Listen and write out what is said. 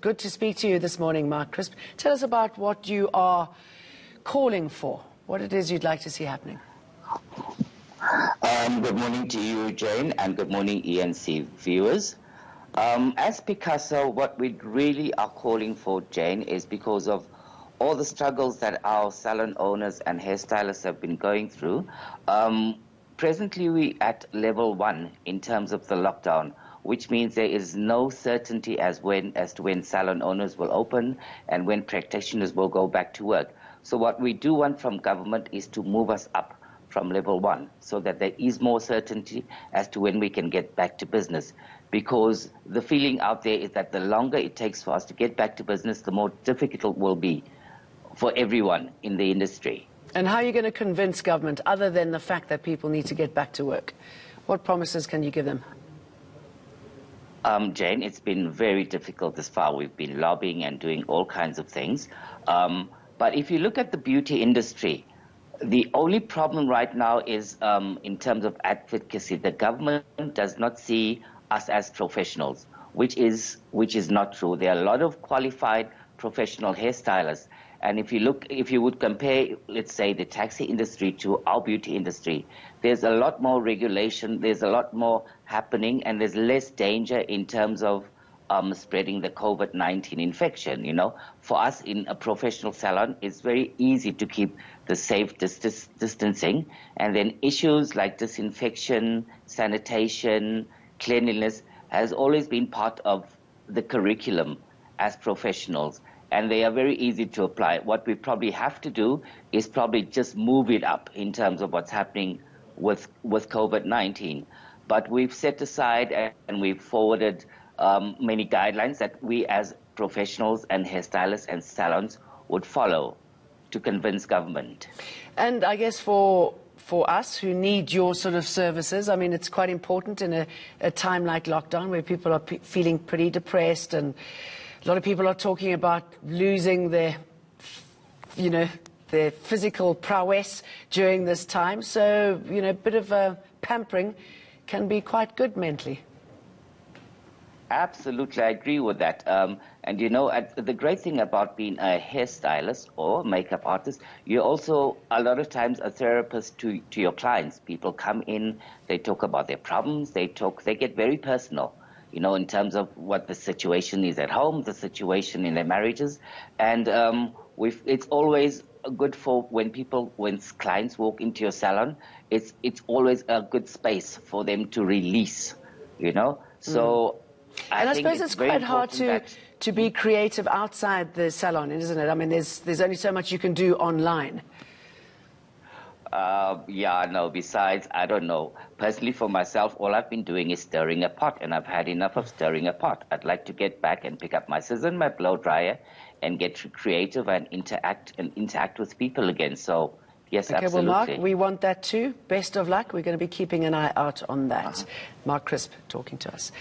Good to speak to you this morning, Mark Crisp. Tell us about what you are calling for, what it is you'd like to see happening. Good morning to you, Jane, and good morning, ENC viewers. As Picasso, what we really are calling for, Jane, is because of all the struggles that our salon owners and hairstylists have been going through. Presently, we're at level 1 in terms of the lockdown, which means there is no certainty as to when salon owners will open and when practitioners will go back to work. So what we do want from government is to move us up from level 1 so that there is more certainty as to when we can get back to business. Because the feeling out there is that the longer it takes for us to get back to business, the more difficult it will be for everyone in the industry. And how are you going to convince government, other than the fact that people need to get back to work? What promises can you give them? Jane, it's been very difficult this far. We've been lobbying and doing all kinds of things. But if you look at the beauty industry, the only problem right now is in terms of advocacy. The government does not see us as professionals, which is not true. There are a lot of qualified professional hairstylists. And if you would compare, let's say, the taxi industry to our beauty industry, there's a lot more regulation, there's a lot more happening, and there's less danger in terms of spreading the COVID-19 infection. You know, for us in a professional salon, it's very easy to keep the safe distancing, and then issues like disinfection, sanitation, cleanliness has always been part of the curriculum as professionals. And they are very easy to apply. What we probably have to do is probably just move it up in terms of what's happening with COVID-19. But we've set aside and we've forwarded many guidelines that we as professionals and hairstylists and salons would follow to convince government. And I guess for us who need your sort of services, I mean, it's quite important in a time like lockdown where people are feeling pretty depressed, and a lot of people are talking about losing their physical prowess during this time. So, a bit of pampering can be quite good mentally. Absolutely, I agree with that. And the great thing about being a hairstylist or makeup artist, you're also a lot of times a therapist to your clients. People come in, they talk about their problems, they get very personal, in terms of what the situation is at home, the situation in their marriages. And it's always good for when clients walk into your salon, it's always a good space for them to release, So I suppose it's quite hard to be creative outside the salon, isn't it? I mean, there's only so much you can do online. Besides, I don't know. Personally, for myself, all I've been doing is stirring a pot, and I've had enough of stirring a pot. I'd like to get back and pick up my scissors and my blow dryer and get creative and interact with people again. So, yes, okay, absolutely. Well, Mark, we want that too. Best of luck. We're going to be keeping an eye out on that. Mark Crisp talking to us.